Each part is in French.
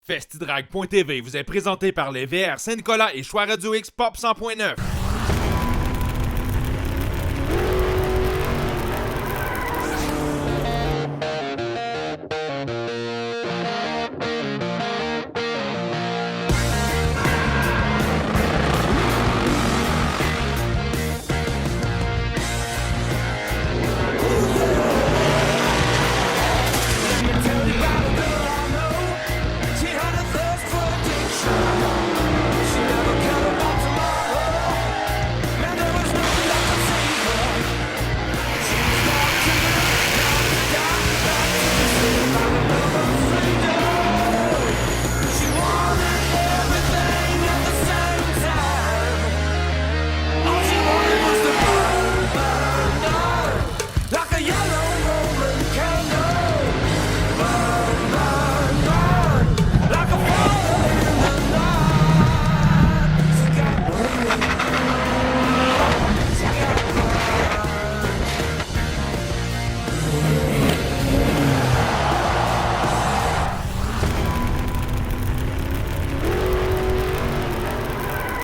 Festidrag.tv vous est présenté par les VR Saint-Nicolas et Choix Radio X Pop 100.9.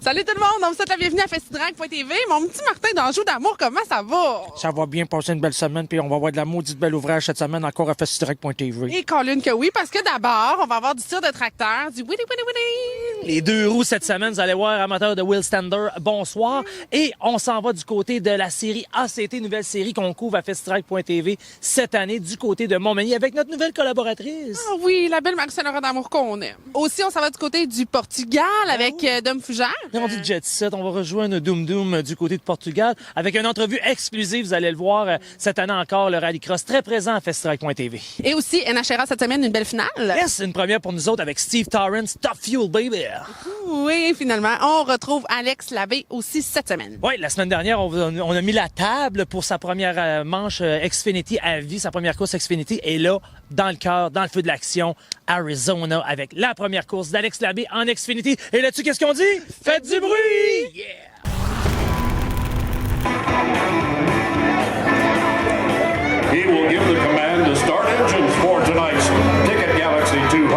Salut tout le monde, on vous souhaite la bienvenue à Festidrag.tv. Mon petit Martin d'Anjou d'amour, comment ça va? Ça va bien passer une belle semaine, puis on va avoir de la maudite belle ouvrage cette semaine encore à Festidrag.tv. Et Colin que oui, parce que d'abord, on va avoir du tir de tracteur, du witty witty witty. Les deux roues cette semaine, vous allez voir, amateurs de Will Stander, bonsoir. Et on s'en va du côté de la série ACT, nouvelle série qu'on couvre à Festidrag.tv cette année, du côté de Montmagny, avec notre nouvelle collaboratrice. Ah oui, la belle Marie-Laure d'amour qu'on aime. Aussi, on s'en va du côté du Portugal avec Dom Fougère. On dit Jet Set, on va rejoindre Doom Doom du côté de Portugal avec une entrevue exclusive, vous allez le voir, cette année encore, le Rallycross très présent à Festidrag.tv. Et aussi, NHRA cette semaine, une belle finale. Yes, une première pour nous autres avec Steve Torrance, Top Fuel Baby. Oui, finalement, on retrouve Alex Labbé aussi cette semaine. Oui, la semaine dernière, on a mis la table pour sa première manche Xfinity à vie, sa première course Xfinity. Et là, dans le cœur, dans le feu de l'action, Arizona, avec la première course d'Alex Labbé en Xfinity. Et là-dessus, qu'est-ce qu'on dit? Faites du bruit! Yeah! He will give the command to start engines for tonight's Ticket Galaxy 200.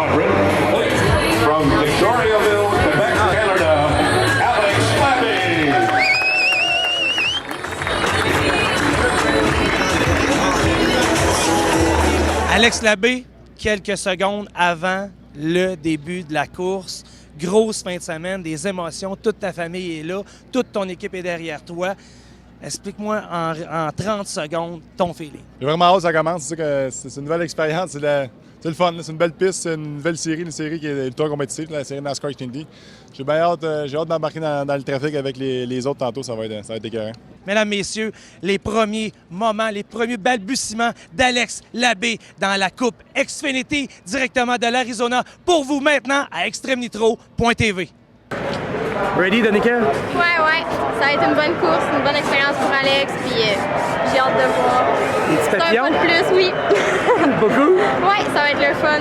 From Victoriaville, Quebec, Canada, Alex Labbé. Alex Labbé, quelques secondes avant le début de la course. Grosse fin de semaine, des émotions, toute ta famille est là, toute ton équipe est derrière toi. Explique-moi en 30 secondes ton feeling. J'ai vraiment hâte que ça commence. C'est une nouvelle expérience. C'est le fun. C'est une belle piste. C'est une nouvelle série. Une série qui est ultra compétitive, la série NASCAR Xfinity. J'ai hâte d'embarquer dans le trafic avec les autres tantôt. Ça va être écœurant. Mesdames, messieurs, les premiers moments, les premiers balbutiements d'Alex Labbé dans la Coupe Xfinity directement de l'Arizona pour vous maintenant à extremenitro.tv. Ready, Danica? Ouais. Ça va être une bonne course, une bonne expérience pour Alex, puis j'ai hâte de voir. Les petits C'est un papillons? peu de plus, oui. Beaucoup? Ouais, ça va être le fun.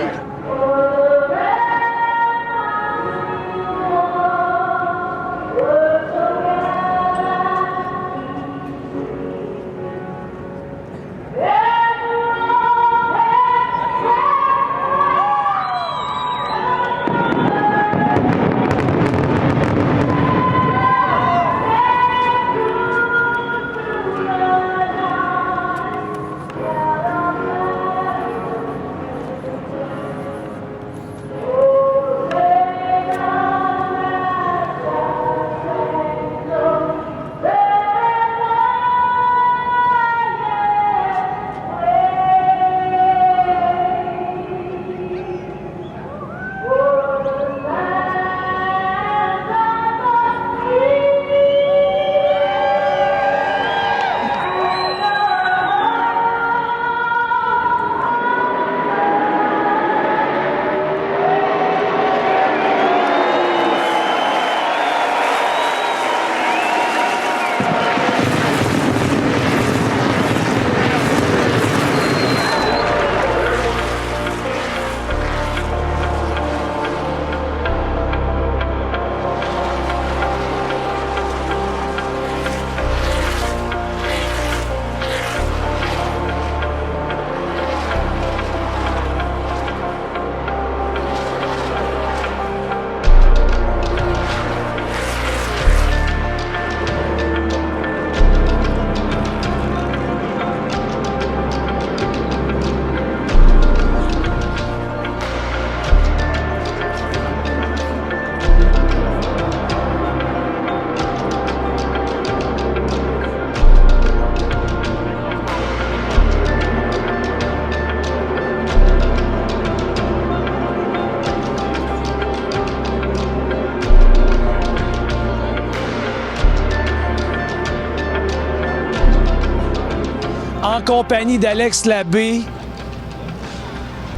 en compagnie d'Alex Labbé.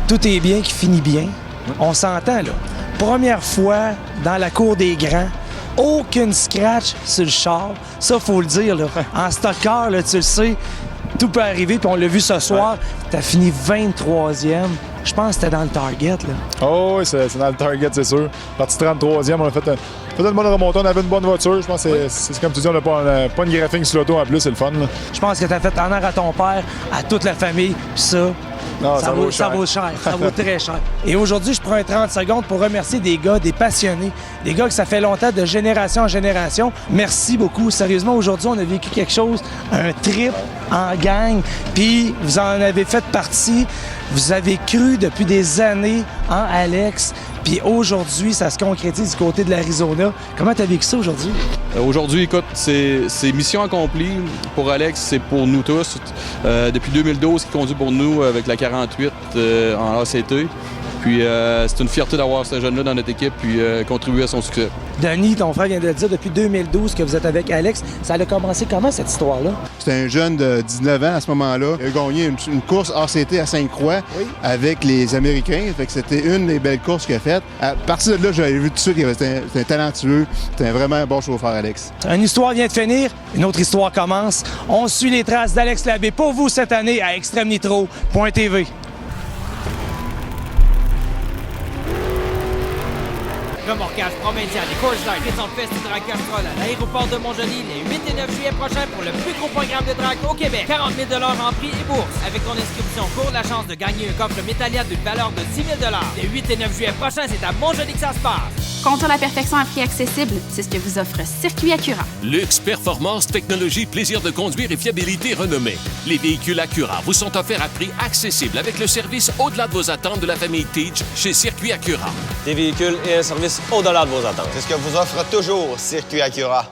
Tout est bien qui finit bien. On s'entend, là. Première fois dans la cour des grands, aucune scratch sur le char. Ça, faut le dire, là. En stock-car, là, tu le sais, tout peut arriver, puis on l'a vu ce soir. T'as fini 23e. Je pense que c'était dans le target, là. Oh oui, c'est dans le target, c'est sûr. Parti 33e, on a fait une bonne remontée, on avait une bonne voiture. Je pense que c'est comme tu dis, on n'a pas une graphique sur l'auto en plus, c'est le fun, là. Je pense que t'as fait honneur à ton père, à toute la famille, puis ça... Non, ça vaut cher. Ça vaut très cher. Et aujourd'hui, je prends un 30 secondes pour remercier des gars, des passionnés, des gars que ça fait longtemps, de génération en génération. Merci beaucoup. Sérieusement, aujourd'hui, on a vécu quelque chose, un trip en gang, puis vous en avez fait partie. Vous avez cru depuis des années en Alex, puis aujourd'hui, ça se concrétise du côté de l'Arizona. Comment tu as vécu ça aujourd'hui? Aujourd'hui, écoute, c'est mission accomplie pour Alex, c'est pour nous tous. Depuis 2012, il conduit pour nous avec la 48 en ACT. Puis c'est une fierté d'avoir ce jeune-là dans notre équipe puis contribuer à son succès. Denis, ton frère vient de le dire, depuis 2012 que vous êtes avec Alex. Ça a commencé comment, cette histoire-là? C'était un jeune de 19 ans à ce moment-là. Il a gagné une course ACT à Sainte-Croix avec les Américains. Fait que c'était une des belles courses qu'il a faites. À partir de là, j'avais vu tout de suite qu'il était un talentueux. C'était vraiment un bon chauffeur, Alex. Une histoire vient de finir, une autre histoire commence. On suit les traces d'Alex Labbé pour vous cette année à extrêmenitro.tv. Remorquage provincial et Coors Light présente Festi-Drag Castrol à l'aéroport de Montjoly les 8 et 9 juillet prochains pour le plus gros programme de drag au Québec. 40 000 $ en prix et bourse. Avec ton inscription, cours la chance de gagner un coffre Métallia d'une valeur de 6 000 $. Les 8 et 9 juillet prochains, c'est à Montjoly que ça se passe. Conduire la perfection à prix accessible, c'est ce que vous offre Circuit Acura. Luxe, performance, technologie, plaisir de conduire et fiabilité renommée. Les véhicules Acura vous sont offerts à prix accessible avec le service au-delà de vos attentes de la famille Teach chez Circuit Acura. Des véhicules et un service au-delà de vos attentes. C'est ce que vous offre toujours Circuit Acura.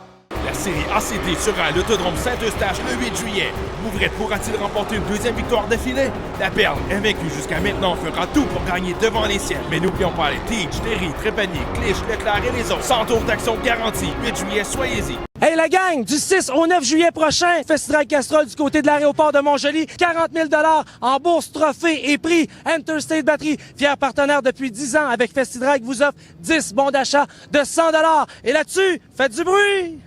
La série ACT sera à l'Autodrome Saint-Eustache le 8 juillet. Mouvrette pourra-t-il remporter une deuxième victoire d'affilée? La Perle, invaincue jusqu'à maintenant, fera tout pour gagner devant les siennes. Mais n'oublions pas les Teach, Terry, Trépanier, Clich, Leclerc et les autres. 100 tours d'action garantie. 8 juillet, soyez-y. Hey la gang, du 6 au 9 juillet prochain, Festi-Drag Castrol du côté de l'aéroport de Montjoly, 40 000 $ en bourse, trophée et prix. Interstate Battery, fier partenaire depuis 10 ans avec Festi-Drag, vous offre 10 bons d'achat de 100 $. Et là-dessus, faites du bruit!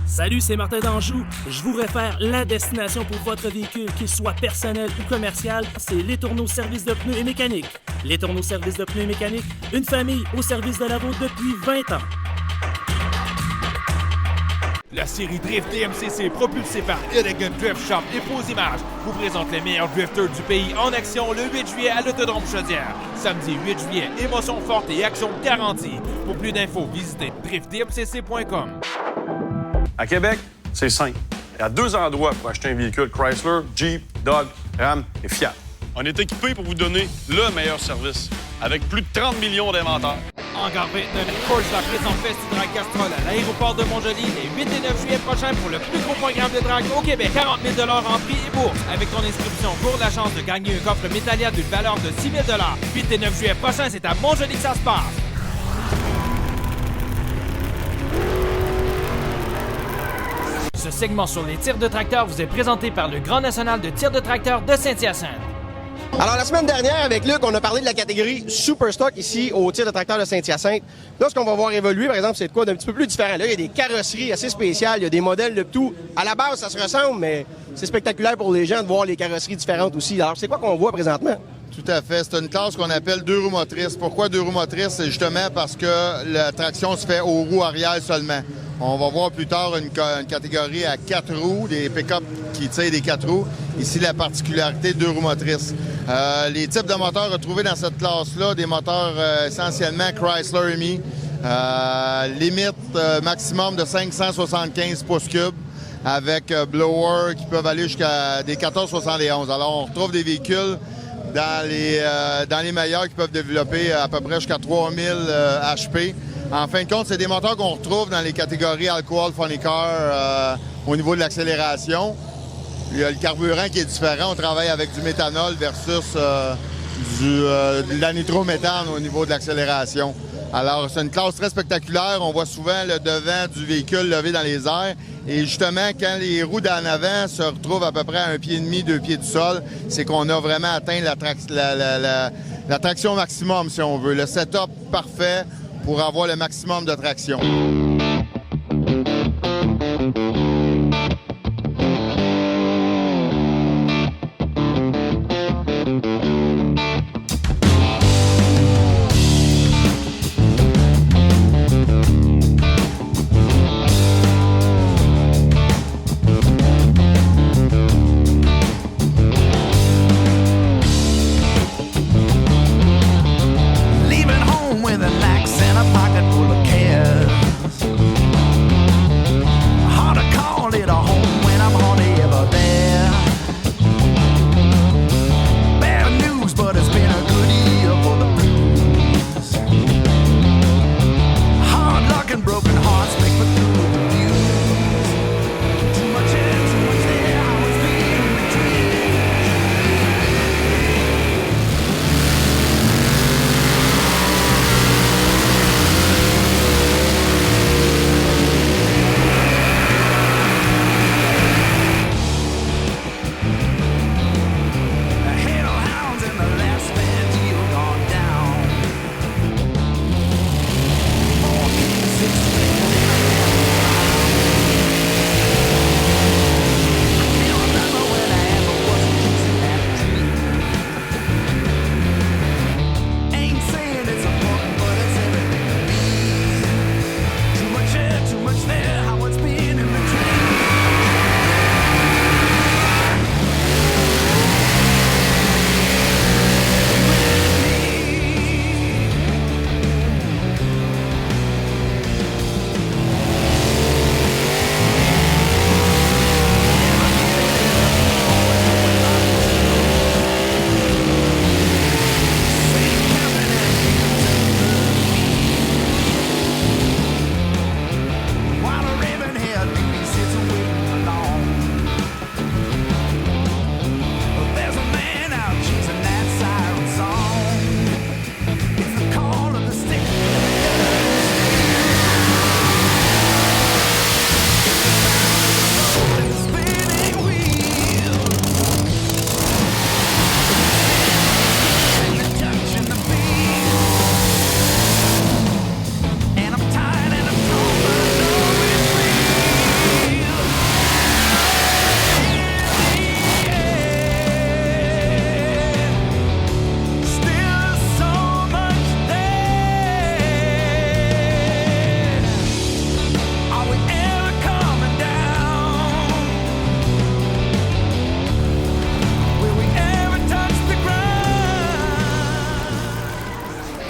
Salut, c'est Martin d'Anjou. Je vous réfère la destination pour votre véhicule, qu'il soit personnel ou commercial, c'est Les Tourneaux Services de pneus et mécanique. Les Tourneaux Services de pneus et mécanique, une famille au service de la route depuis 20 ans. La série Drift DMCC, propulsée par Elegant Drift Shop et Pose Images, vous présente les meilleurs drifters du pays en action le 8 juillet à l'Autodrome Chaudière. Samedi 8 juillet, émotion forte et action garantie. Pour plus d'infos, visitez driftdmcc.com. À Québec, c'est simple. Il y a 2 endroits pour acheter un véhicule Chrysler, Jeep, Dodge, Ram et Fiat. On est équipé pour vous donner le meilleur service, avec plus de 30 millions d'inventaires. Hangar 29, Coors Light présente Festi-Drag Castrol à l'aéroport de Montjoly les 8 et 9 juillet prochains pour le plus gros programme de drag au Québec. 40 000 $ en prix et bourse. Avec ton inscription, cours la chance de gagner un coffre Métallia d'une valeur de 6 000 $. 8 et 9 juillet prochains, c'est à Montjoly que ça se passe. Ce segment sur les tirs de tracteur vous est présenté par le Grand National de tir de tracteur de Saint-Hyacinthe. Alors, la semaine dernière, avec Luc, on a parlé de la catégorie Super Stock ici au tir de tracteur de Saint-Hyacinthe. Là, ce qu'on va voir évoluer, par exemple, c'est de quoi d'un petit peu plus différent. Là, il y a des carrosseries assez spéciales, il y a des modèles de tout. À la base, ça se ressemble, mais c'est spectaculaire pour les gens de voir les carrosseries différentes aussi. Alors, c'est quoi qu'on voit présentement? Tout à fait. C'est une classe qu'on appelle 2 roues motrices. Pourquoi 2 roues motrices? C'est justement parce que la traction se fait aux roues arrière seulement. On va voir plus tard une catégorie à 4 roues, des pick-up qui tirent des 4 roues. Ici, la particularité, 2 roues motrices. Les types de moteurs retrouvés dans cette classe-là, des moteurs essentiellement Chrysler EMI, limite maximum de 575 pouces cubes avec blower qui peuvent aller jusqu'à des 1471. Alors, on retrouve des véhicules dans les meilleurs qui peuvent développer à peu près jusqu'à 3000 HP. En fin de compte, c'est des moteurs qu'on retrouve dans les catégories alcool, funny car au niveau de l'accélération. Il y a le carburant qui est différent. On travaille avec du méthanol versus de la nitrométhane au niveau de l'accélération. Alors, c'est une classe très spectaculaire. On voit souvent le devant du véhicule levé dans les airs Et justement, quand les roues d'en avant se retrouvent à peu près à 1,5 pied, 2 pieds du sol, c'est qu'on a vraiment atteint la traction maximum, si on veut. Le setup parfait pour avoir le maximum de traction.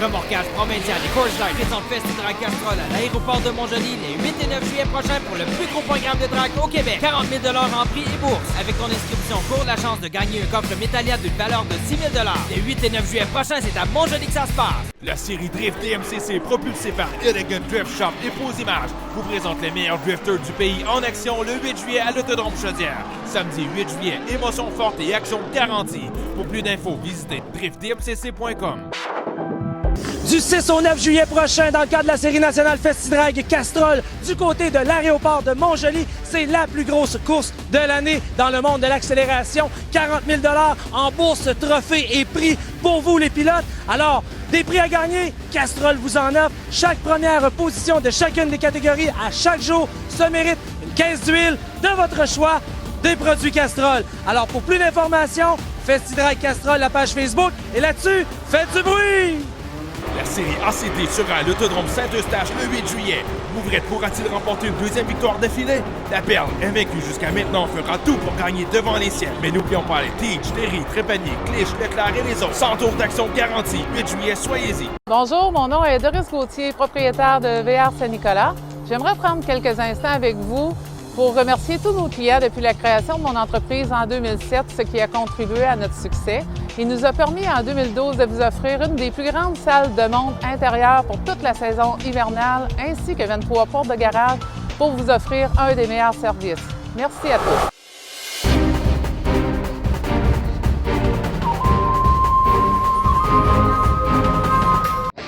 Remorquage provincial des Coors Light et son Festi-Drag Castrol à l'aéroport de Montjoly les 8 et 9 juillet prochains pour le plus gros programme de drag au Québec. 40 000 $ en prix et bourse. Avec ton inscription, cours la chance de gagner un coffre Métallia d'une valeur de 6 000 $. Les 8 et 9 juillet prochains, c'est à Montjoly que ça se passe. La série Drift DMCC propulsée par Elegant Drift Shop et Pose Images vous présente les meilleurs drifters du pays en action le 8 juillet à l'Autodrome Chaudière. Samedi 8 juillet, émotion forte et action garantie. Pour plus d'infos, visitez driftdmcc.com. Du 6 au 9 juillet prochain, dans le cadre de la série nationale Festi-Drag Castrol, du côté de l'aéroport de Montjoly, c'est la plus grosse course de l'année dans le monde de l'accélération. 40 000 $ en bourse, trophées et prix pour vous les pilotes. Alors, des prix à gagner, Castrol vous en offre. Chaque première position de chacune des catégories à chaque jour se mérite une caisse d'huile de votre choix, des produits Castrol. Alors, pour plus d'informations, Festi-Drag Castrol, la page Facebook. Et là-dessus, faites du bruit! La série ACT sera à l'Autodrome Saint-Eustache le 8 juillet. Mouvrette pourra-t-il remporter une deuxième victoire d'affilée? La Perle, invaincue jusqu'à maintenant, fera tout pour gagner devant les siens. Mais n'oublions pas les Teach, Terry, Trépanier, Clich, Leclerc et les autres. 100 tours d'action garantie. 8 juillet, soyez-y. Bonjour, mon nom est Doris Gauthier, propriétaire de VR Saint-Nicolas. J'aimerais prendre quelques instants avec vous pour remercier tous nos clients depuis la création de mon entreprise en 2007, ce qui a contribué à notre succès. Il nous a permis en 2012 de vous offrir une des plus grandes salles de monde intérieure pour toute la saison hivernale, ainsi que 23 portes de garage pour vous offrir un des meilleurs services. Merci à tous.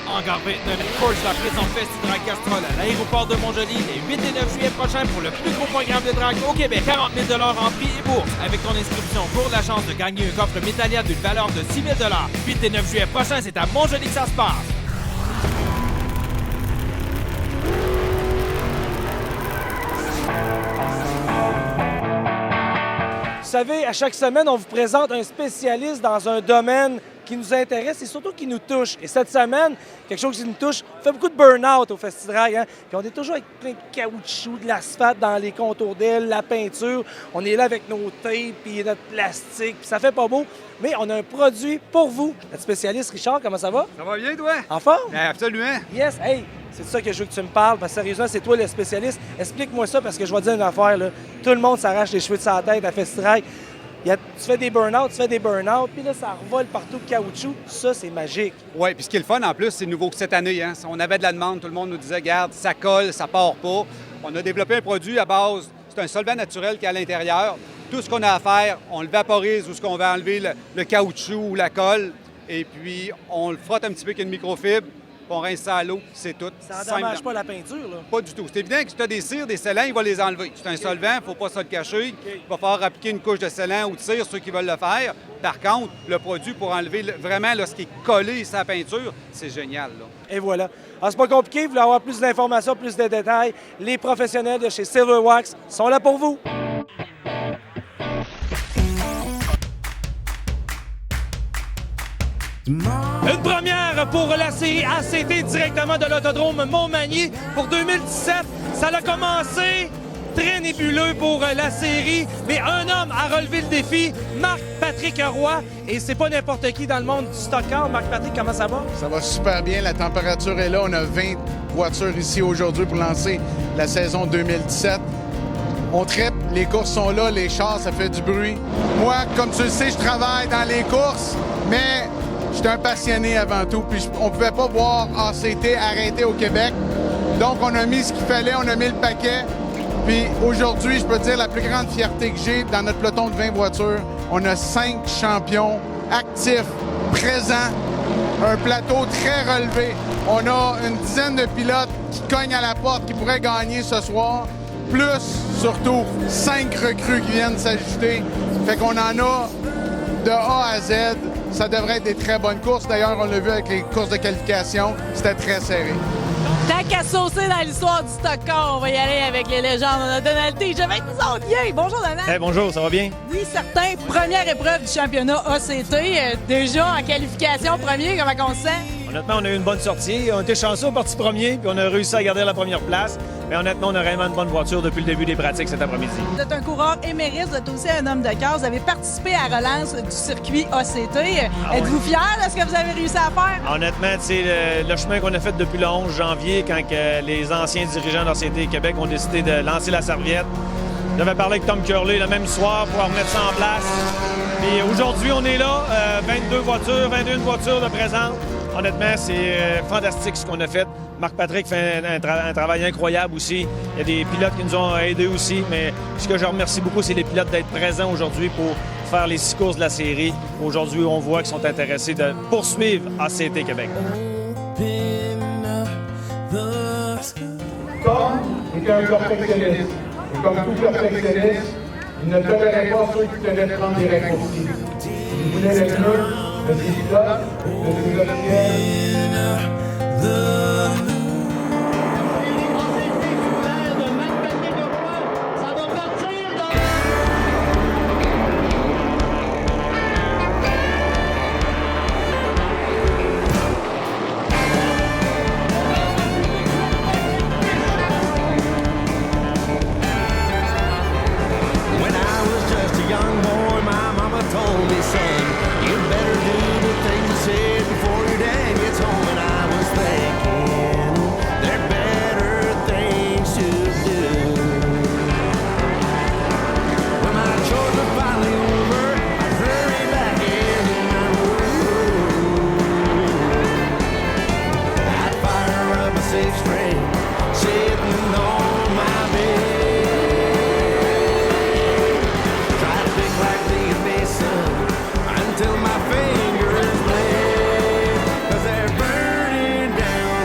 Encore 129 Coors la Prison Fest du Drag Castrol à l'aéroport de Montjoli les 8 et 9 juillet prochains pour le plus gros programme de drague au Québec. 40 000 $ en prix et bourse. Avec ton inscription, cours la chance de gagner un coffre Métallia d'une valeur de 6 000 $. 8 et 9 juillet prochain, c'est à Montjoli que ça se passe. Vous savez, à chaque semaine, on vous présente un spécialiste dans un domaine qui nous intéresse et surtout qui nous touche. Et cette semaine, quelque chose qui nous touche, on fait beaucoup de burn-out au Festidrag. Hein? Puis on est toujours avec plein de caoutchouc, de l'asphalte dans les contours d'ailes, la peinture. On est là avec nos tapes puis notre plastique, puis ça fait pas beau. Mais on a un produit pour vous. Notre spécialiste, Richard, comment ça va? Ça va bien, toi? En forme? Bien, absolument. Yes, hey! C'est de ça que je veux que tu me parles, parce que sérieusement, c'est toi le spécialiste. Explique-moi ça, parce que je vais te dire une affaire, là. Tout le monde s'arrache les cheveux de sa tête à Festidrag. Tu fais des burn-out, puis là, ça revole partout de caoutchouc. Ça, c'est magique. Oui, puis ce qui est le fun, en plus, c'est nouveau que cette année. Hein. On avait de la demande, tout le monde nous disait, garde, ça colle, ça part pas. On a développé un produit à base, c'est un solvant naturel qui est à l'intérieur. Tout ce qu'on a à faire, on le vaporise ou ce qu'on va enlever le caoutchouc ou la colle, et puis on le frotte un petit peu avec une microfibre. On rince ça à l'eau, c'est tout. Ça n'endommage pas la peinture, là? Pas du tout. C'est évident que si tu as des cires, des scellants, il va les enlever. C'est un solvant, il ne faut pas se le cacher. Il va falloir appliquer une couche de scellant ou de cire, ceux qui veulent le faire. Par contre, le produit pour enlever vraiment là, ce qui est collé sur la peinture, c'est génial. Là. Et voilà. Alors, c'est pas compliqué. Vous voulez avoir plus d'informations, plus de détails. Les professionnels de chez Silver Wax sont là pour vous. Une première pour la série ACT directement de l'autodrome Montmagny pour 2017. Ça a commencé très nébuleux pour la série, mais un homme a relevé le défi, Marc-Patrick Roy. Et c'est pas n'importe qui dans le monde du stock car. Marc-Patrick, comment ça va? Ça va super bien. La température est là. On a 20 voitures ici aujourd'hui pour lancer la saison 2017. On trippe, les courses sont là, les chars, ça fait du bruit. Moi, comme tu le sais, je travaille dans les courses, mais j'étais un passionné avant tout, puis on ne pouvait pas voir ACT arrêter au Québec. Donc, on a mis ce qu'il fallait, on a mis le paquet. Puis aujourd'hui, je peux te dire, la plus grande fierté que j'ai dans notre peloton de 20 voitures, on a 5 champions actifs, présents, un plateau très relevé. On a une dizaine de pilotes qui cognent à la porte, qui pourraient gagner ce soir, plus surtout 5 recrues qui viennent s'ajouter. Fait qu'on en a de A à Z. Ça devrait être des très bonnes courses. D'ailleurs, on l'a vu avec les courses de qualification. C'était très serré. Tant qu'à saucer dans l'histoire du stock car, on va y aller avec les légendes. On a Donald Tige avec nous autres. Yeah! Bonjour, Donald. Hey, bonjour, ça va bien? Oui, certain. Première épreuve du championnat ACT. Déjà en qualification, premier, comment on se sent? Honnêtement, on a eu une bonne sortie. On était chanceux au parti premier, puis on a réussi à garder la première place. Mais honnêtement, on a vraiment une bonne voiture depuis le début des pratiques cet après-midi. Vous êtes un coureur émérite, vous êtes aussi un homme de cœur. Vous avez participé à la relance du circuit ACT. Êtes-vous fier de ce que vous avez réussi à faire? Honnêtement, c'est le chemin qu'on a fait depuis le 11 janvier, quand les anciens dirigeants d'ACT Québec ont décidé de lancer la serviette. J'avais parlé avec Tom Curley le même soir pour remettre ça en place. Et aujourd'hui, on est là, 22 voitures, 21 voitures de présence. Honnêtement, c'est fantastique ce qu'on a fait. Marc-Patrick fait un travail incroyable aussi. Il y a des pilotes qui nous ont aidés aussi, mais ce que je remercie beaucoup, c'est les pilotes d'être présents aujourd'hui pour faire les 6 courses de la série. Aujourd'hui, on voit qu'ils sont intéressés de poursuivre ACT Québec. Tom était un perfectionniste. Et comme tout perfectionniste, il ne tolérait pas ceux qui tenaient prendre des raccourcis. Il voulait le mieux de ses pilotes, de ses officiels. Until my fingers bled, 'cause they're burning down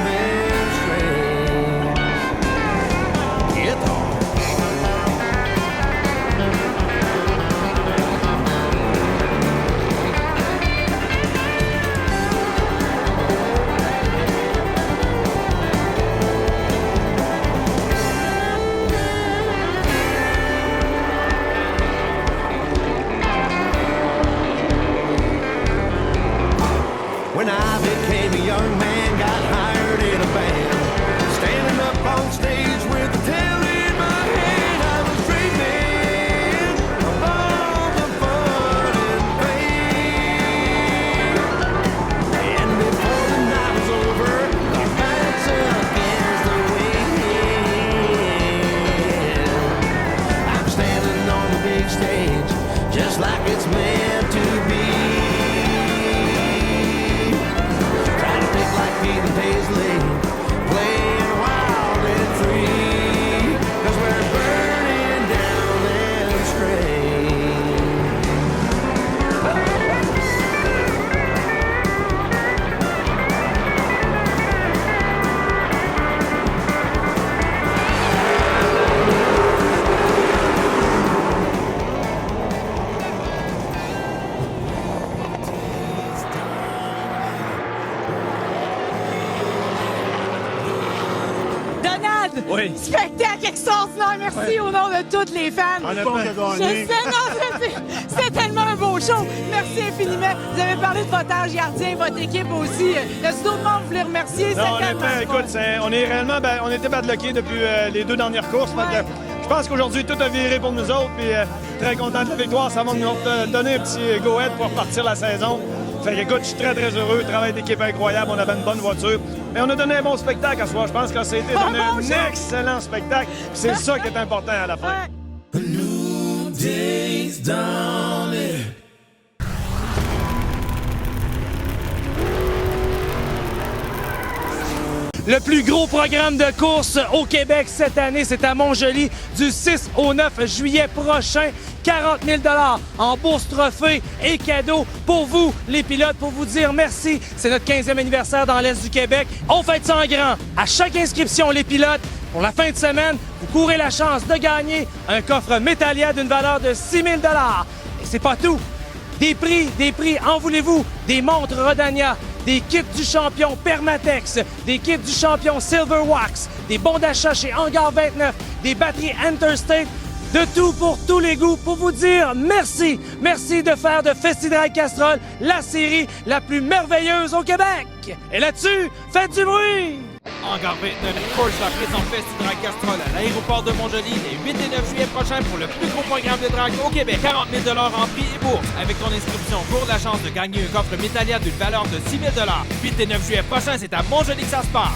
Oui. Spectacle extraordinaire. Merci au nom de toutes les fans. On a pas Je gagné. sais, non, c'est tellement un beau show. Merci infiniment. Vous avez parlé de votre ange gardien, votre équipe aussi. Y a-t-il d'autres membres que vous voulez remercier? Non, honnêtement, écoute, on est réellement, on était bad luckés depuis les 2 dernières courses. Fait que je pense qu'aujourd'hui, tout a viré pour nous autres. Puis très content de la victoire. Ça va nous donner un petit go-ahead pour repartir la saison. Fait que, écoute, je suis très, très heureux. Travail d'équipe incroyable. On avait une bonne voiture. Mais on a donné un bon spectacle à soir. Je pense que ça a été donné un excellent spectacle. Puis c'est ça qui est important à la fin. Le plus gros programme de course au Québec cette année, c'est à Montjoly du 6 au 9 juillet prochain. 40 000 $ en bourse trophée et cadeaux pour vous, les pilotes, pour vous dire merci. C'est notre 15e anniversaire dans l'Est du Québec. On fête ça en grand. À chaque inscription, les pilotes, pour la fin de semaine, vous courez la chance de gagner un coffre Métallia d'une valeur de 6 000 $. Et c'est pas tout. Des prix, en voulez-vous? Des montres Rodania, des kits du champion Permatex, des kits du champion Silver Wax, des bons d'achat chez Hangar 29, des batteries Interstate, de tout pour tous les goûts, pour vous dire merci. Merci de faire de Festidrag Castrol la série la plus merveilleuse au Québec. Et là-dessus, faites du bruit! Hangar 29, Coors présente Festidrag Castrol à l'aéroport de Montjoly les 8 et 9 juillet prochains pour le plus gros programme de drague au Québec. 40 000 $ en prix et bourse. Avec ton inscription, cours la chance de gagner un coffre Métallia d'une valeur de 6 000 $. 8 et 9 juillet prochain, c'est à Montjoly que ça se passe.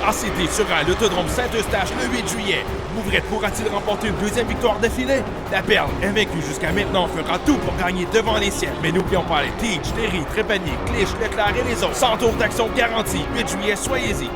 ACT sera à l'Autodrome Saint-Eustache le 8 juillet. Mouvrette pourra-t-il remporter une deuxième victoire d'affilée? La Perle, invaincue jusqu'à maintenant, fera tout pour gagner devant les siens. Mais n'oublions pas les Teach, Terry, Trépanier, Clich, Leclerc et les autres. 100 tours d'action garantie. 8 juillet, soyez-y.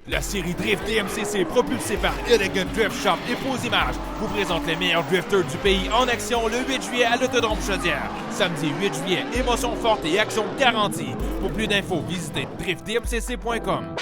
La série Drift DMCC propulsée par Elegant Drift Shop et Pose Images vous présente les meilleurs drifters du pays en action le 8 juillet à l'Autodrome Chaudière. Samedi 8 juillet, émotion forte et action garantie. Pour plus d'infos, visitez driftdmcc.com.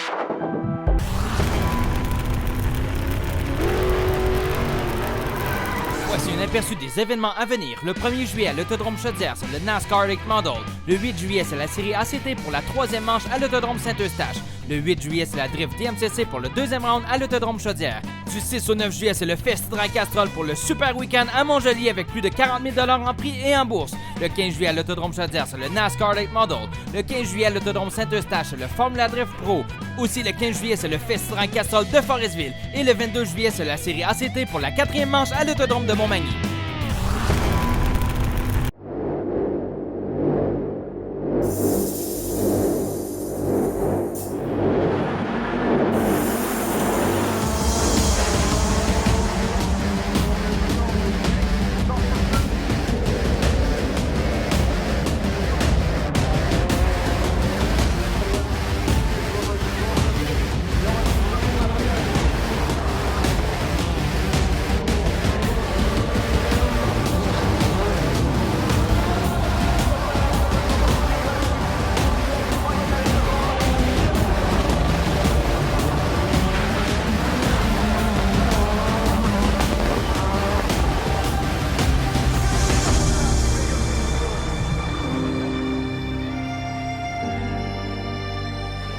Voici un aperçu des événements à venir. Le 1er juillet à l'Autodrome Chaudière, c'est le NASCAR Late Model. Le 8 juillet, c'est la série ACT pour la 3e manche à l'Autodrome Saint-Eustache. Le 8 juillet, c'est la Drift DMCC pour le 2e round à l'Autodrome Chaudière. Du 6 au 9 juillet, c'est le Festidrag Castrol pour le Super Week-end à Montjoly avec plus de 40 000 $ en prix et en bourse. Le 15 juillet à l'Autodrome Chaudière, c'est le NASCAR Late Model. Le 15 juillet à l'Autodrome Saint-Eustache, c'est le Formula Drift Pro. Aussi, le 15 juillet, c'est le Festidrag Castrol de Forestville. Et le 22 juillet, c'est la série ACT pour la 4e manche à l'Autodrome de Montmagny.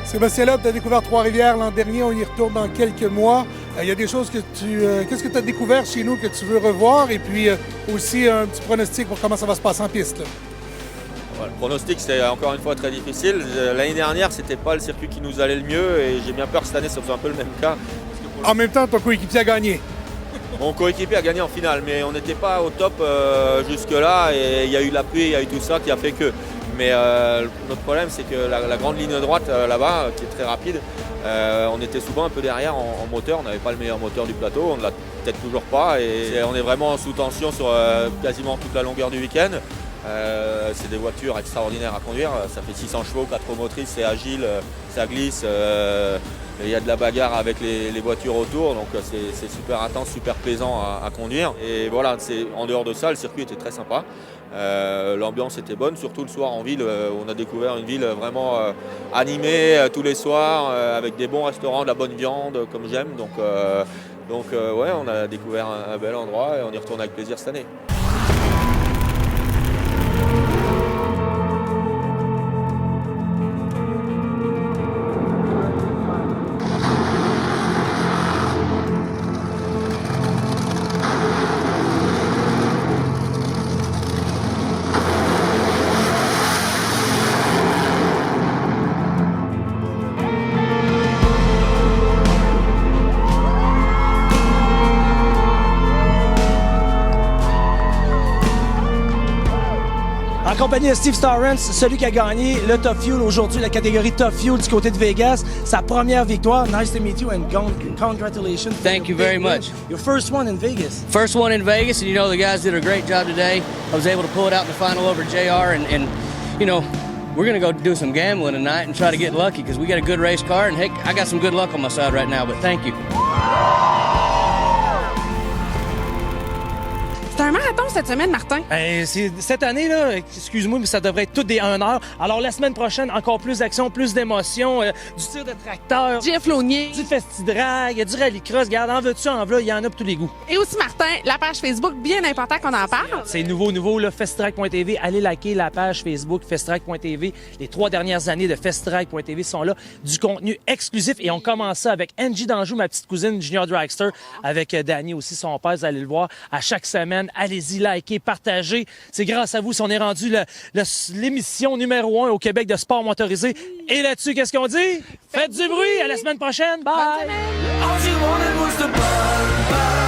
Sébastien Loeb, tu as découvert Trois-Rivières l'an dernier, on y retourne dans quelques mois. Il y a des choses que qu'est-ce que tu as découvert chez nous que tu veux revoir? Et puis aussi un petit pronostic pour comment ça va se passer en piste. Là. Ouais, le pronostic, c'est encore une fois très difficile. L'année dernière, c'était pas le circuit qui nous allait le mieux et j'ai bien peur que cette année, ça soit un peu le même cas. En même temps, ton coéquipier a gagné. Mon coéquipier a gagné en finale, mais on n'était pas au top jusque-là et il y a eu la pluie, il y a eu tout ça qui a fait que. Mais notre problème, c'est que la grande ligne droite là-bas, qui est très rapide, on était souvent un peu derrière en moteur. On n'avait pas le meilleur moteur du plateau, on ne l'a peut-être toujours pas. Et on est vraiment sous tension sur quasiment toute la longueur du week-end. C'est des voitures extraordinaires à conduire. Ça fait 600 chevaux, 4 roues motrices, c'est agile, ça glisse. il y a de la bagarre avec les voitures autour, donc c'est super intense, super plaisant à conduire. Et voilà, en dehors de ça, le circuit était très sympa. L'ambiance était bonne, surtout le soir en ville. On a découvert une ville vraiment animée tous les soirs, avec des bons restaurants, de la bonne viande, comme j'aime. Donc ouais, on a découvert un bel endroit et on y retourne avec plaisir cette année. En compagnie de Steve Starrance, celui qui a gagné le Top Fuel aujourd'hui, la catégorie Top Fuel du côté de Vegas. Sa première victoire. Nice to meet you and congratulations. Thank you very much. Your first one in Vegas. First one in Vegas, and you know the guys did a great job today. I was able to pull it out in the final over JR, and you know, we're going to go do some gambling tonight and try to get lucky because we got a good race car, and heck, I got some good luck on my side right now, but thank you. C'est un marathon cette semaine, Martin. Cette année, là, excuse-moi, mais ça devrait être tout des 1 heure. Alors, la semaine prochaine, encore plus d'action, plus d'émotion, du tir de tracteur. Jeff Launier. Du festi-drag, du rallycross. Regarde, en veux-tu, en veux, il y en a pour tous les goûts. Et aussi, Martin, la page Facebook, bien important qu'on en parle. C'est nouveau, là, festidrag.tv. Allez liker la page Facebook festidrag.tv. Les 3 dernières années de festidrag.tv sont là. Du contenu exclusif. Et on commence ça avec Angie d'Anjou, ma petite cousine Junior Dragster, avec Danny aussi, son père. Vous allez le voir à chaque semaine. Allez-y, likez, partagez. C'est grâce à vous si on est rendu l'émission numéro 1 au Québec de sport motorisé. Et là-dessus, qu'est-ce qu'on dit? Faites du bruit! À la semaine prochaine! Bye! Bonne semaine.